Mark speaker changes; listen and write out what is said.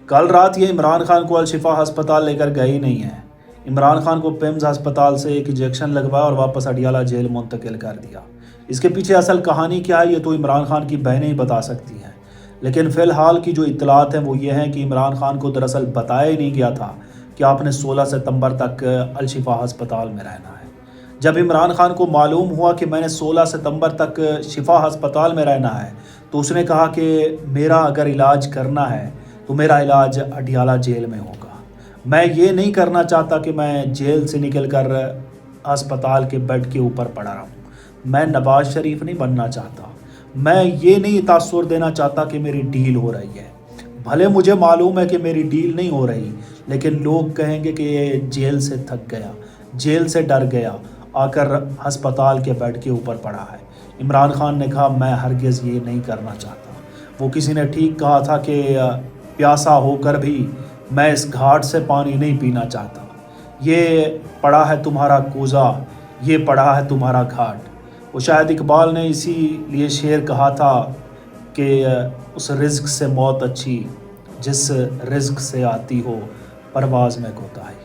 Speaker 1: کل رات یہ عمران خان کو الشفا ہسپتال لے کر گئے ہی نہیں ہیں۔ عمران خان کو پیمز ہسپتال سے ایک انجیکشن لگوایا اور واپس اڈیالہ جیل منتقل کر دیا۔ اس کے پیچھے اصل کہانی کیا ہے یہ تو عمران خان کی بہنیں ہی بتا سکتی ہیں، لیکن فی الحال کی جو اطلاعات ہیں وہ یہ ہیں کہ عمران خان کو دراصل بتایا ہی نہیں گیا تھا کہ آپ نے 16 ستمبر تک الشفا ہسپتال میں رہنا ہے۔ جب عمران خان کو معلوم ہوا کہ میں نے 16 ستمبر تک شفا ہسپتال میں رہنا ہے تو اس نے کہا کہ میرا اگر علاج کرنا ہے تو میرا علاج اڈیالہ جیل میں ہوگا۔ میں یہ نہیں کرنا چاہتا کہ میں جیل سے نکل کر ہسپتال کے بیڈ کے اوپر پڑا رہوں۔ میں نواز شریف نہیں بننا چاہتا۔ میں یہ نہیں تاثر دینا چاہتا کہ میری ڈیل ہو رہی ہے۔ بھلے مجھے معلوم ہے کہ میری ڈیل نہیں ہو رہی، لیکن لوگ کہیں گے کہ یہ جیل سے تھک گیا، جیل سے ڈر گیا، آ کر ہسپتال کے بیڈ کے اوپر پڑا ہے۔ عمران خان نے کہا میں ہرگز یہ نہیں کرنا چاہتا۔ وہ کسی نے ٹھیک کہا تھا کہ پیاسا ہو کر بھی میں اس گھاٹ سے پانی نہیں پینا چاہتا۔ یہ پڑا ہے تمہارا کوزہ، یہ پڑا ہے تمہارا گھاٹ۔ وہ شاید اقبال نے اسی لیے شعر کہا تھا کہ اس رزق سے موت اچھی جس رزق سے آتی ہو پرواز میں کوتاہی۔